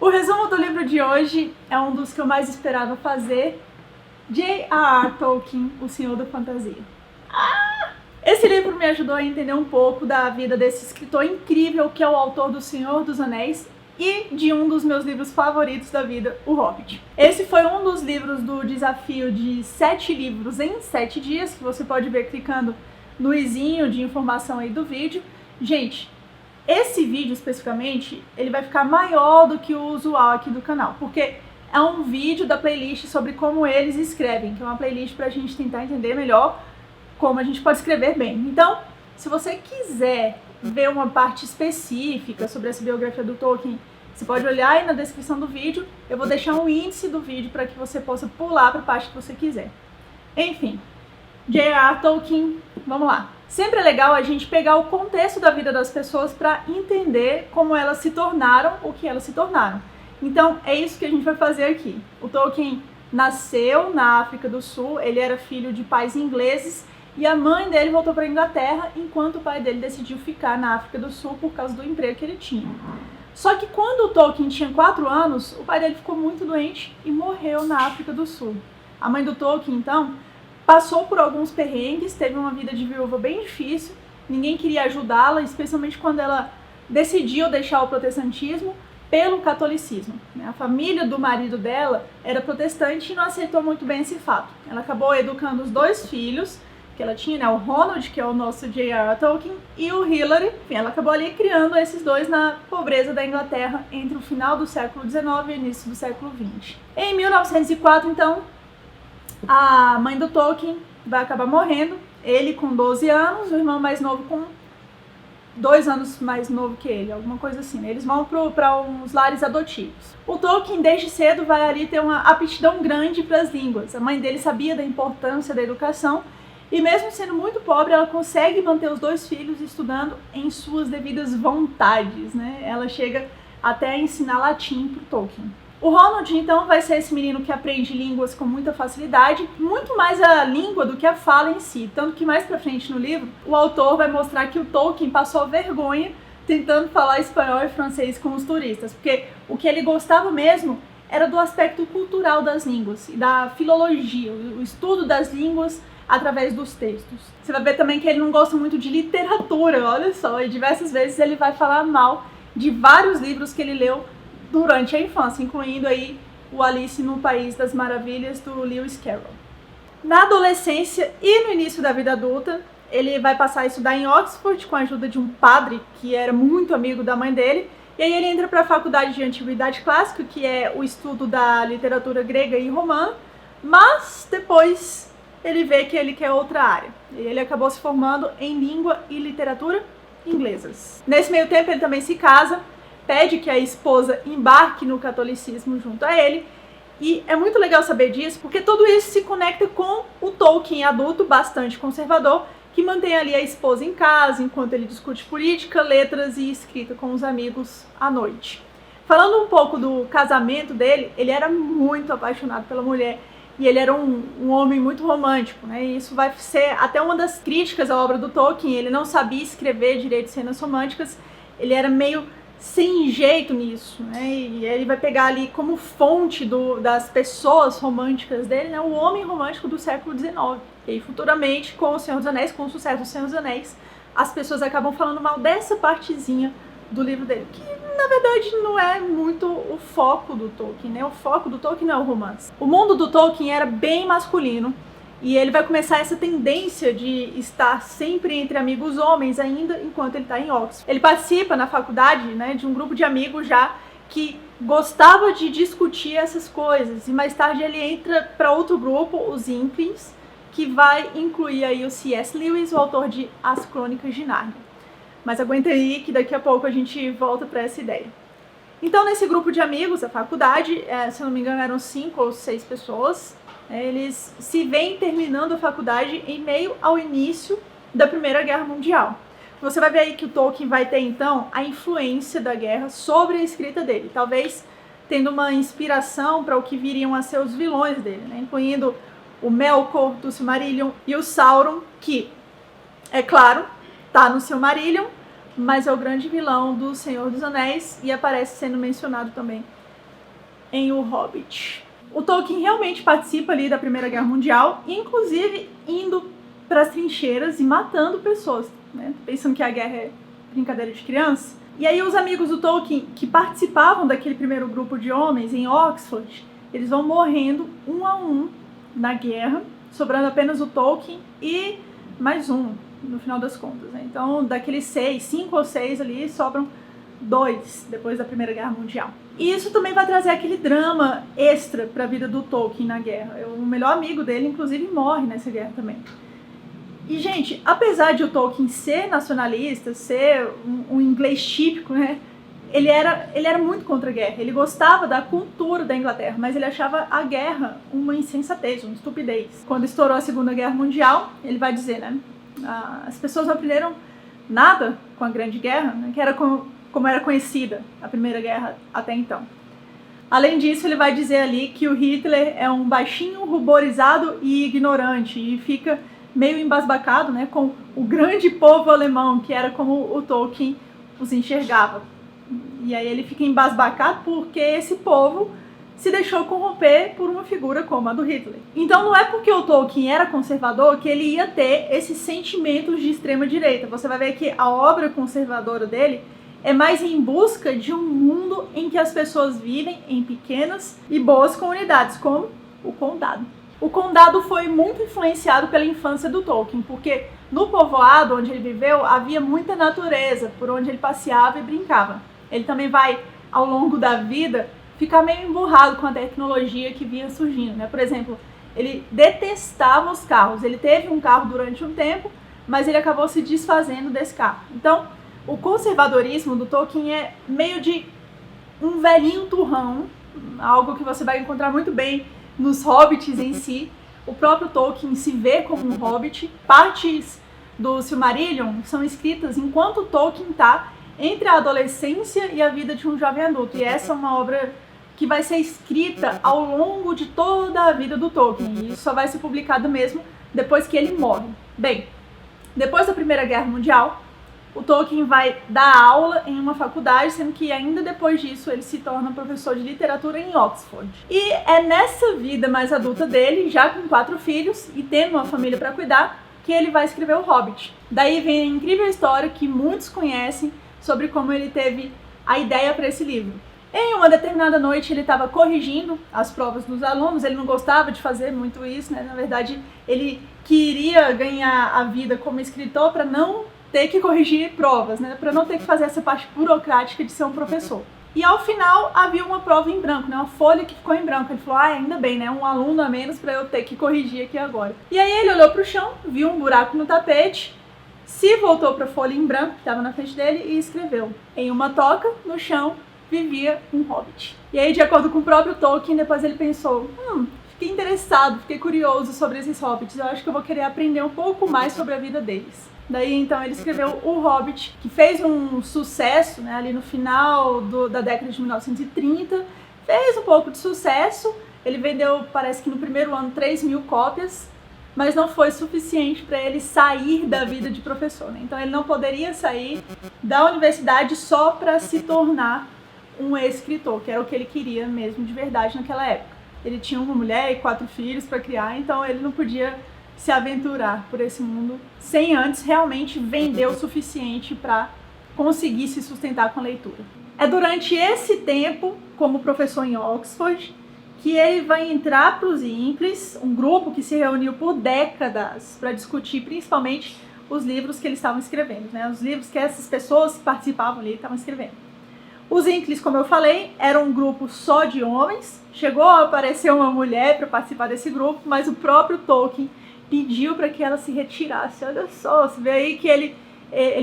O resumo do livro de hoje é um dos que eu mais esperava fazer. J.R.R. Tolkien, O Senhor da Fantasia. Esse livro me ajudou a entender um pouco da vida desse escritor incrível que é o autor do Senhor dos Anéis e de um dos meus livros favoritos da vida, O Hobbit. Esse foi um dos livros do desafio de 7 livros em 7 dias, que você pode ver clicando no izinho de informação aí do vídeo. Gente, esse vídeo especificamente, ele vai ficar maior do que o usual aqui do canal, porque é um vídeo da playlist sobre como eles escrevem, que é uma playlist pra gente tentar entender melhor como a gente pode escrever bem. Então, se você quiser ver uma parte específica sobre essa biografia do Tolkien, você pode olhar aí na descrição do vídeo, eu vou deixar um índice do vídeo para que você possa pular para a parte que você quiser. Enfim, J.R.R. Tolkien, vamos lá. Sempre é legal a gente pegar o contexto da vida das pessoas para entender como elas se tornaram o que elas se tornaram. Então, é isso que a gente vai fazer aqui. O Tolkien nasceu na África do Sul, ele era filho de pais ingleses, e a mãe dele voltou para a Inglaterra, enquanto o pai dele decidiu ficar na África do Sul por causa do emprego que ele tinha. Só que quando o Tolkien tinha 4 anos, o pai dele ficou muito doente e morreu na África do Sul. A mãe do Tolkien, então, passou por alguns perrengues, teve uma vida de viúva bem difícil, ninguém queria ajudá-la, especialmente quando ela decidiu deixar o protestantismo pelo catolicismo. A família do marido dela era protestante e não aceitou muito bem esse fato. Ela acabou educando os 2 filhos que ela tinha, né, o Ronald, que é o nosso J.R.R. Tolkien, e o Hillary. Enfim, ela acabou ali criando esses 2 na pobreza da Inglaterra entre o final do século XIX e o início do século XX. Em 1904, então, a mãe do Tolkien vai acabar morrendo, ele com 12 anos, o irmão mais novo com 2 anos mais novo que ele, alguma coisa assim, né? Eles vão para uns lares adotivos. O Tolkien, desde cedo, vai ali ter uma aptidão grande para as línguas. A mãe dele sabia da importância da educação, e mesmo sendo muito pobre, ela consegue manter os 2 filhos estudando em suas devidas vontades, né? Ela chega até a ensinar latim para o Tolkien. O Ronald, então, vai ser esse menino que aprende línguas com muita facilidade, muito mais a língua do que a fala em si. Tanto que mais pra frente no livro, o autor vai mostrar que o Tolkien passou vergonha tentando falar espanhol e francês com os turistas, porque o que ele gostava mesmo era do aspecto cultural das línguas e da filologia, o estudo das línguas através dos textos. Você vai ver também que ele não gosta muito de literatura, olha só, e diversas vezes ele vai falar mal de vários livros que ele leu durante a infância, incluindo aí o Alice no País das Maravilhas, do Lewis Carroll. Na adolescência e no início da vida adulta, ele vai passar a estudar em Oxford com a ajuda de um padre que era muito amigo da mãe dele, e aí ele entra para a faculdade de Antiguidade Clássica, que é o estudo da literatura grega e romana, mas depois ele vê que ele quer outra área. E ele acabou se formando em língua e literatura inglesas. Nesse meio tempo ele também se casa, pede que a esposa embarque no catolicismo junto a ele, e é muito legal saber disso, porque tudo isso se conecta com o Tolkien adulto, bastante conservador, que mantém ali a esposa em casa, enquanto ele discute política, letras e escrita com os amigos à noite. Falando um pouco do casamento dele, ele era muito apaixonado pela mulher, e ele era um homem muito romântico, né? E isso vai ser até uma das críticas à obra do Tolkien. Ele não sabia escrever direito cenas românticas, ele era meio sem jeito nisso, né? E ele vai pegar ali como fonte das pessoas românticas dele, né, o homem romântico do século XIX. E aí, futuramente, com o Senhor dos Anéis, com o sucesso do Senhor dos Anéis, as pessoas acabam falando mal dessa partezinha do livro dele, que na verdade não é muito o foco do Tolkien, né? O foco do Tolkien não é o romance. O mundo do Tolkien era bem masculino, e ele vai começar essa tendência de estar sempre entre amigos homens ainda enquanto ele está em Oxford. Ele participa na faculdade, né, de um grupo de amigos já que gostava de discutir essas coisas, e mais tarde ele entra para outro grupo, os Inklings, que vai incluir aí o C.S. Lewis, o autor de As Crônicas de Nárnia. Mas aguenta aí que daqui a pouco a gente volta para essa ideia. Então, nesse grupo de amigos, a faculdade, se eu não me engano eram 5 ou 6 pessoas, eles se veem terminando a faculdade em meio ao início da Primeira Guerra Mundial. Você vai ver aí que o Tolkien vai ter, então, a influência da guerra sobre a escrita dele, talvez tendo uma inspiração para o que viriam a ser os vilões dele, né? Incluindo o Melkor do Silmarillion e o Sauron, que, é claro, tá no Silmarillion, mas é o grande vilão do Senhor dos Anéis e aparece sendo mencionado também em O Hobbit. O Tolkien realmente participa ali da Primeira Guerra Mundial, inclusive indo para as trincheiras e matando pessoas, né? Pensando que a guerra é brincadeira de criança. E aí os amigos do Tolkien que participavam daquele primeiro grupo de homens em Oxford, eles vão morrendo um a um na guerra, sobrando apenas o Tolkien e mais um, no final das contas, né? Então, daqueles 5 ou 6 ali, sobram 2 depois da Primeira Guerra Mundial. E isso também vai trazer aquele drama extra para a vida do Tolkien na guerra. O melhor amigo dele, inclusive, morre nessa guerra também. E, gente, apesar de o Tolkien ser nacionalista, ser um inglês típico, né? Ele era muito contra a guerra. Ele gostava da cultura da Inglaterra, mas ele achava a guerra uma insensatez, uma estupidez. Quando estourou a Segunda Guerra Mundial, ele vai dizer, né? As pessoas não aprenderam nada com a Grande Guerra, né, que era como era conhecida a Primeira Guerra até então. Além disso, ele vai dizer ali que o Hitler é um baixinho, ruborizado e ignorante, e fica meio embasbacado, né, com o grande povo alemão, que era como o Tolkien os enxergava. E aí ele fica embasbacado porque esse povo se deixou corromper por uma figura como a do Hitler. Então não é porque o Tolkien era conservador que ele ia ter esses sentimentos de extrema direita. Você vai ver que a obra conservadora dele é mais em busca de um mundo em que as pessoas vivem em pequenas e boas comunidades, como o Condado. O Condado foi muito influenciado pela infância do Tolkien, porque no povoado onde ele viveu havia muita natureza, por onde ele passeava e brincava. Ele também vai, ao longo da vida, ficar meio emburrado com a tecnologia que vinha surgindo, né? Por exemplo, ele detestava os carros. Ele teve um carro durante um tempo, mas ele acabou se desfazendo desse carro. Então, o conservadorismo do Tolkien é meio de um velhinho turrão, algo que você vai encontrar muito bem nos hobbits em si. O próprio Tolkien se vê como um hobbit. Partes do Silmarillion são escritas enquanto Tolkien está entre a adolescência e a vida de um jovem adulto. E essa é uma obra que vai ser escrita ao longo de toda a vida do Tolkien. E isso só vai ser publicado mesmo depois que ele morre. Bem, depois da Primeira Guerra Mundial, o Tolkien vai dar aula em uma faculdade, sendo que ainda depois disso ele se torna professor de literatura em Oxford. E é nessa vida mais adulta dele, já com 4 filhos e tendo uma família para cuidar, que ele vai escrever O Hobbit. Daí vem a incrível história que muitos conhecem sobre como ele teve a ideia para esse livro. Em uma determinada noite ele estava corrigindo as provas dos alunos, ele não gostava de fazer muito isso, né? Na verdade ele queria ganhar a vida como escritor para não ter que corrigir provas, né? Para não ter que fazer essa parte burocrática de ser um professor. E ao final havia uma prova em branco, né? Uma folha que ficou em branco. Ele falou, ainda bem, né? Um aluno a menos para eu ter que corrigir aqui agora. E aí ele olhou para o chão, viu um buraco no tapete, se voltou para a folha em branco que estava na frente dele e escreveu: em uma toca, no chão, vivia um hobbit. E aí, de acordo com o próprio Tolkien, depois ele pensou, fiquei interessado, fiquei curioso sobre esses hobbits, eu acho que eu vou querer aprender um pouco mais sobre a vida deles. Daí, então, ele escreveu O Hobbit, que fez um sucesso, né, ali no final da década de 1930, fez um pouco de sucesso, ele vendeu, parece que no primeiro ano, 3.000 cópias, mas não foi suficiente para ele sair da vida de professor, né? Então ele não poderia sair da universidade só para se tornar um escritor, que era o que ele queria mesmo de verdade naquela época. Ele tinha uma mulher e 4 filhos para criar, então ele não podia se aventurar por esse mundo sem antes realmente vender o suficiente para conseguir se sustentar com a leitura. É durante esse tempo, como professor em Oxford, que ele vai entrar para os Inklings, um grupo que se reuniu por décadas para discutir principalmente os livros que eles estavam escrevendo, né? Os livros que essas pessoas que participavam ali estavam escrevendo. Os Inklings, como eu falei, era um grupo só de homens. Chegou a aparecer uma mulher para participar desse grupo, mas o próprio Tolkien pediu para que ela se retirasse. Olha só, você vê aí que ele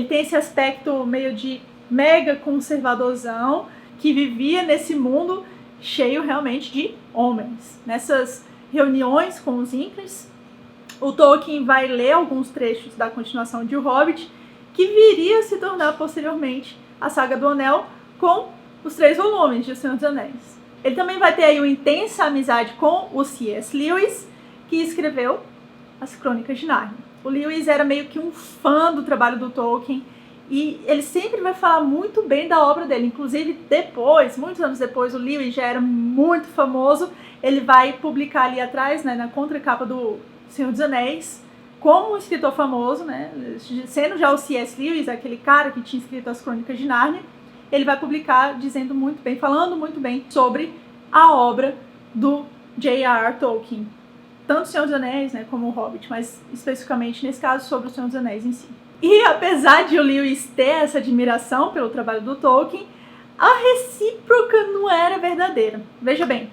tem esse aspecto meio de mega conservadorzão, que vivia nesse mundo cheio realmente de homens. Nessas reuniões com os Inklings, o Tolkien vai ler alguns trechos da continuação de O Hobbit, que viria a se tornar posteriormente a Saga do Anel, com os 3 volumes de O Senhor dos Anéis. Ele também vai ter aí uma intensa amizade com o C.S. Lewis, que escreveu as Crônicas de Nárnia. O Lewis era meio que um fã do trabalho do Tolkien E ele sempre vai falar muito bem da obra dele. Inclusive, depois, muitos anos depois, o Lewis já era muito famoso. Ele vai publicar ali atrás, né, na contracapa do Senhor dos Anéis, como um escritor famoso, né, sendo já o C.S. Lewis, aquele cara que tinha escrito as Crônicas de Nárnia, ele vai publicar dizendo muito bem, falando muito bem sobre a obra do J.R.R. Tolkien. Tanto o Senhor dos Anéis, né, como o Hobbit, mas especificamente nesse caso sobre o Senhor dos Anéis em si. E apesar de o Lewis ter essa admiração pelo trabalho do Tolkien, a recíproca não era verdadeira. Veja bem,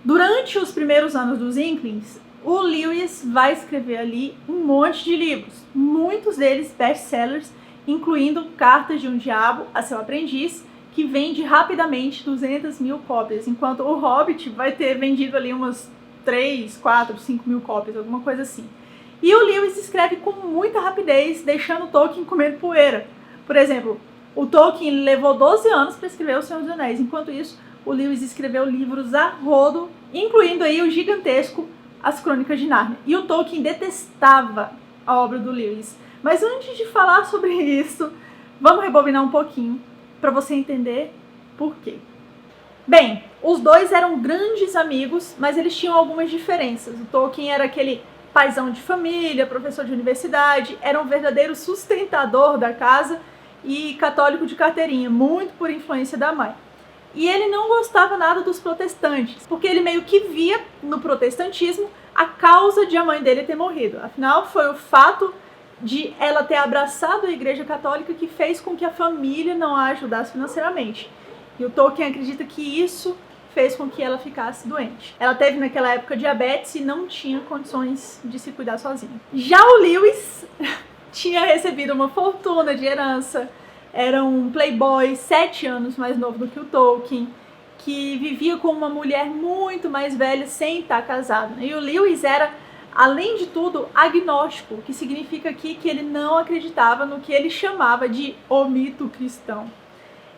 durante os primeiros anos dos Inklings, o Lewis vai escrever ali um monte de livros, muitos deles best-sellers, incluindo Cartas de um Diabo a Seu Aprendiz, que vende rapidamente 200 mil cópias, enquanto o Hobbit vai ter vendido ali umas 3, 4, 5 mil cópias, alguma coisa assim. E o Lewis escreve com muita rapidez, deixando o Tolkien comendo poeira. Por exemplo, o Tolkien levou 12 anos para escrever O Senhor dos Anéis. Enquanto isso, o Lewis escreveu livros a rodo, incluindo aí o gigantesco As Crônicas de Nárnia. E o Tolkien detestava a obra do Lewis. Mas antes de falar sobre isso, vamos rebobinar um pouquinho para você entender por quê. Bem, os dois eram grandes amigos, mas eles tinham algumas diferenças. O Tolkien era aquele paizão de família, professor de universidade, era um verdadeiro sustentador da casa e católico de carteirinha, muito por influência da mãe. E ele não gostava nada dos protestantes, porque ele meio que via no protestantismo a causa de a mãe dele ter morrido. Afinal, foi o fato de ela ter abraçado a Igreja Católica que fez com que a família não a ajudasse financeiramente. E o Tolkien acredita que isso fez com que ela ficasse doente. Ela teve naquela época diabetes e não tinha condições de se cuidar sozinha. Já o Lewis tinha recebido uma fortuna de herança, era um playboy 7 anos mais novo do que o Tolkien, que vivia com uma mulher muito mais velha sem estar casado. E o Lewis era, além de tudo, agnóstico, o que significa aqui que ele não acreditava no que ele chamava de o mito cristão.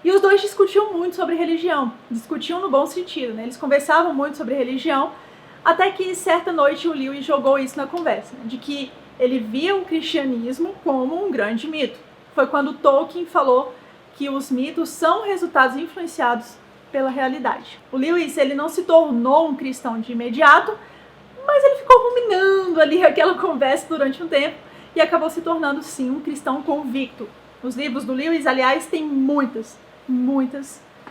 E os dois discutiam muito sobre religião, discutiam no bom sentido, né? Eles conversavam muito sobre religião, até que certa noite o Lewis jogou isso na conversa, né? De que ele via o cristianismo como um grande mito. Foi quando Tolkien falou que os mitos são resultados influenciados pela realidade. O Lewis, ele não se tornou um cristão de imediato, mas ele ficou ruminando ali aquela conversa durante um tempo e acabou se tornando, sim, um cristão convicto. Os livros do Lewis, aliás, têm muitas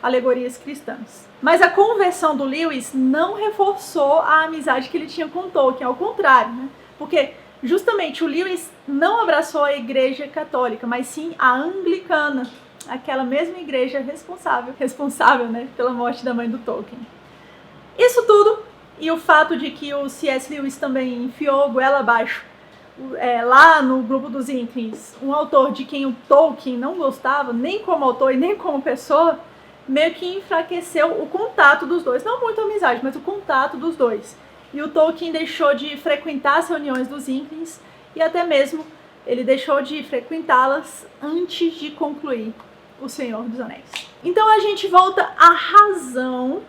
alegorias cristãs. Mas a conversão do Lewis não reforçou a amizade que ele tinha com Tolkien, ao contrário, né? Porque justamente o Lewis não abraçou a Igreja Católica, mas sim a Anglicana, aquela mesma igreja responsável, né, pela morte da mãe do Tolkien. Isso tudo, e o fato de que o C.S. Lewis também enfiou goela abaixo lá no grupo dos Inklings, um autor de quem o Tolkien não gostava, nem como autor e nem como pessoa, meio que enfraqueceu o contato dos dois. Não muito a amizade, mas o contato dos dois. E o Tolkien deixou de frequentar as reuniões dos Inklings e até mesmo ele deixou de frequentá-las antes de concluir O Senhor dos Anéis. Então a gente volta à razão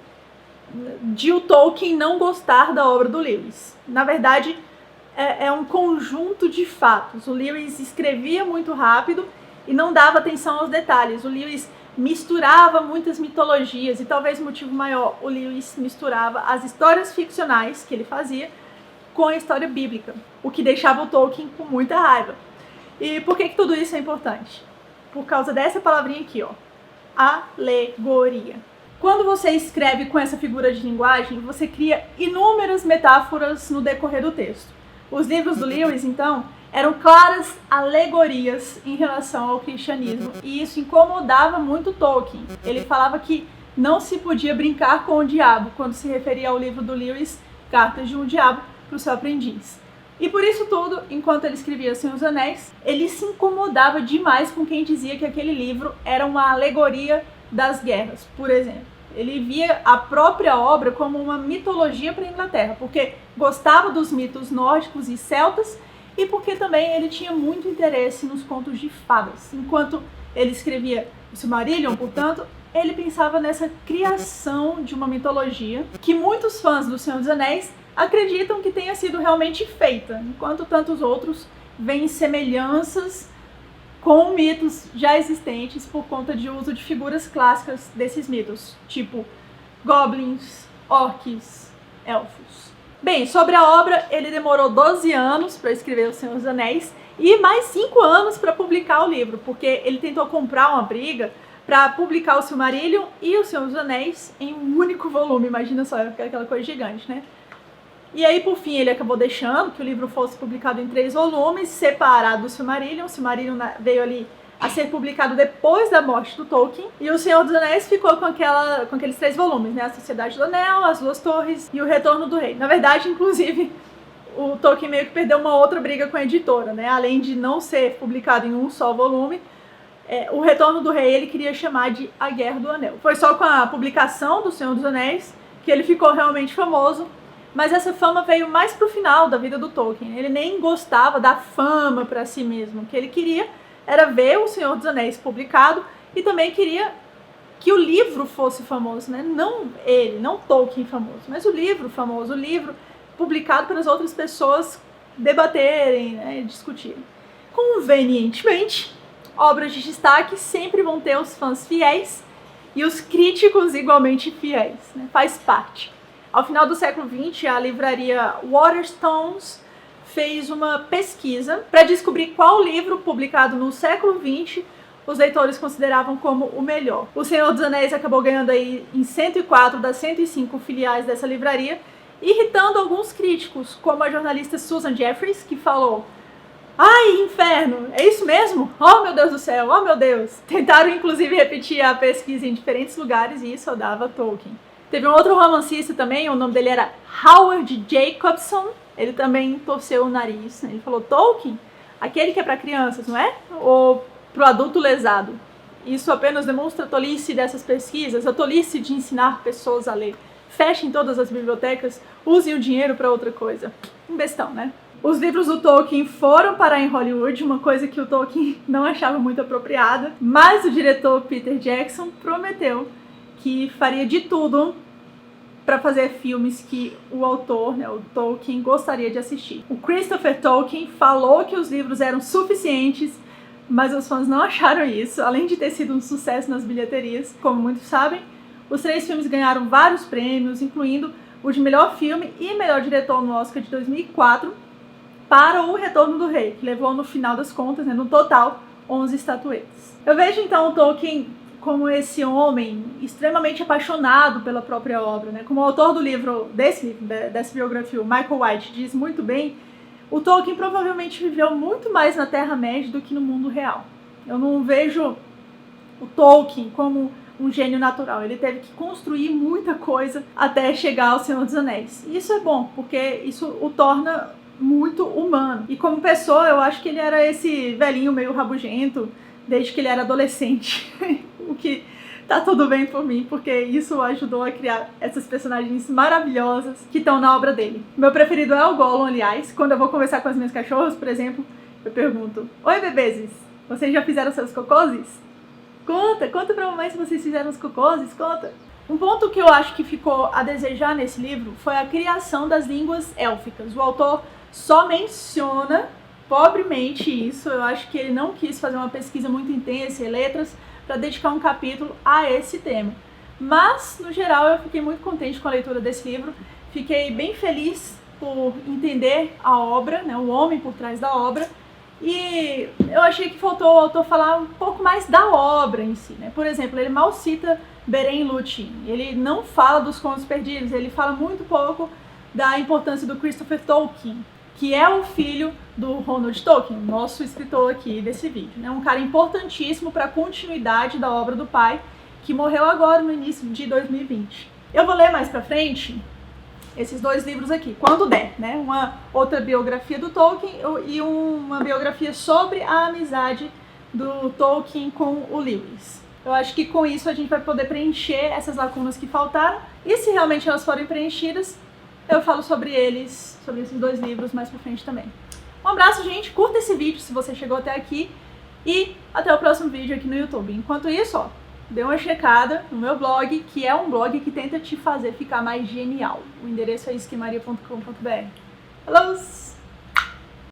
de o Tolkien não gostar da obra do Lewis. Na verdade, é um conjunto de fatos. O Lewis escrevia muito rápido e não dava atenção aos detalhes. O Lewis misturava muitas mitologias e talvez o motivo maior, o Lewis misturava as histórias ficcionais que ele fazia com a história bíblica, o que deixava o Tolkien com muita raiva. E por que tudo isso é importante? Por causa dessa palavrinha aqui, ó, alegoria. Quando você escreve com essa figura de linguagem, você cria inúmeras metáforas no decorrer do texto. Os livros do Lewis, então, eram claras alegorias em relação ao cristianismo, e isso incomodava muito Tolkien. Ele falava que não se podia brincar com o diabo quando se referia ao livro do Lewis, Cartas de um Diabo, para o seu aprendiz. E por isso tudo, enquanto ele escrevia Senhor dos Anéis, ele se incomodava demais com quem dizia que aquele livro era uma alegoria das guerras, por exemplo. Ele via a própria obra como uma mitologia para a Inglaterra, porque gostava dos mitos nórdicos e celtas e porque também ele tinha muito interesse nos contos de fadas. Enquanto ele escrevia o Silmarillion, portanto, ele pensava nessa criação de uma mitologia que muitos fãs do Senhor dos Anéis acreditam que tenha sido realmente feita, enquanto tantos outros veem semelhanças com mitos já existentes por conta de uso de figuras clássicas desses mitos, tipo goblins, orcs, elfos. Bem, sobre a obra, ele demorou 12 anos para escrever O Senhor dos Anéis e mais 5 anos para publicar o livro, porque ele tentou comprar uma briga para publicar o Silmarillion e o Senhor dos Anéis em um único volume. Imagina só, aquela coisa gigante, né? E aí, por fim, ele acabou deixando que o livro fosse publicado em 3 volumes, separado do Silmarillion. O Silmarillion veio ali a ser publicado depois da morte do Tolkien. E o Senhor dos Anéis ficou com aqueles 3 volumes, né? A Sociedade do Anel, As Duas Torres e O Retorno do Rei. Na verdade, inclusive, o Tolkien meio que perdeu uma outra briga com a editora, né? Além de não ser publicado em um só volume, O Retorno do Rei ele queria chamar de A Guerra do Anel. Foi só com a publicação do Senhor dos Anéis que ele ficou realmente famoso. Mas essa fama veio mais pro final da vida do Tolkien. Ele nem gostava da fama para si mesmo. O que ele queria era ver o Senhor dos Anéis publicado e também queria que o livro fosse famoso, né? Não ele, não Tolkien famoso, mas o livro famoso, o livro publicado para as outras pessoas debaterem, né, discutirem. Convenientemente, obras de destaque sempre vão ter os fãs fiéis e os críticos igualmente fiéis, né? Faz parte. Ao final do século XX, a livraria Waterstones fez uma pesquisa para descobrir qual livro publicado no século XX os leitores consideravam como o melhor. O Senhor dos Anéis acabou ganhando aí em 104 das 105 filiais dessa livraria, irritando alguns críticos, como a jornalista Susan Jeffers, que falou: "Ai, inferno, é isso mesmo? Oh, meu Deus do céu, oh, meu Deus." Tentaram, inclusive, repetir a pesquisa em diferentes lugares e isso dava Tolkien. Teve um outro romancista também, o nome dele era Howard Jacobson. Ele também torceu o nariz, né? Ele falou: "Tolkien, aquele que é para crianças, não é? Ou para o adulto lesado?" Isso apenas demonstra a tolice dessas pesquisas, a tolice de ensinar pessoas a ler. Fechem todas as bibliotecas, usem o dinheiro para outra coisa. Um bestão, né? Os livros do Tolkien foram parar em Hollywood, uma coisa que o Tolkien não achava muito apropriada, mas o diretor Peter Jackson prometeu que faria de tudo para fazer filmes que o autor, né, o Tolkien, gostaria de assistir. O Christopher Tolkien falou que os livros eram suficientes, mas os fãs não acharam isso, além de ter sido um sucesso nas bilheterias. Como muitos sabem, os 3 filmes ganharam vários prêmios, incluindo o de melhor filme e melhor diretor no Oscar de 2004, para O Retorno do Rei, que levou no final das contas, né, no total, 11 estatuetas. Eu vejo então o Tolkien como esse homem extremamente apaixonado pela própria obra, né? Como o autor do livro, dessa biografia, o Michael White, diz muito bem, o Tolkien provavelmente viveu muito mais na Terra-média do que no mundo real. Eu não vejo o Tolkien como um gênio natural. Ele teve que construir muita coisa até chegar ao Senhor dos Anéis. E isso é bom, porque isso o torna muito humano. E como pessoa, eu acho que ele era esse velhinho meio rabugento desde que ele era adolescente. O que tá tudo bem por mim, porque isso ajudou a criar essas personagens maravilhosas que estão na obra dele. Meu preferido é o Gollum, aliás. Quando eu vou conversar com as minhas cachorras, por exemplo, eu pergunto: "Oi, bebês, vocês já fizeram seus cocôs? Conta pra mamãe se vocês fizeram os cocôs, conta." Um ponto que eu acho que ficou a desejar nesse livro foi a criação das línguas élficas. O autor só menciona pobremente isso. Eu acho que ele não quis fazer uma pesquisa muito intensa em letras para dedicar um capítulo a esse tema. Mas, no geral, eu fiquei muito contente com a leitura desse livro. Fiquei bem feliz por entender a obra, né, o homem por trás da obra. E eu achei que faltou o autor falar um pouco mais da obra em si, né? Por exemplo, ele mal cita Beren e Lúthien. Ele não fala dos Contos Perdidos, ele fala muito pouco da importância do Christopher Tolkien, que é o filho do Ronald Tolkien, nosso escritor aqui desse vídeo, né? Um cara importantíssimo para a continuidade da obra do pai, que morreu agora no início de 2020. Eu vou ler mais pra frente esses 2 livros aqui, quando der, né? Uma outra biografia do Tolkien e uma biografia sobre a amizade do Tolkien com o Lewis. Eu acho que com isso a gente vai poder preencher essas lacunas que faltaram, e se realmente elas forem preenchidas, eu falo sobre eles, sobre esses 2 livros mais pra frente também. Um abraço, gente, curta esse vídeo se você chegou até aqui e até o próximo vídeo aqui no YouTube. Enquanto isso, ó, dê uma checada no meu blog, que é um blog que tenta te fazer ficar mais genial. O endereço é esquimaria.com.br. Falou!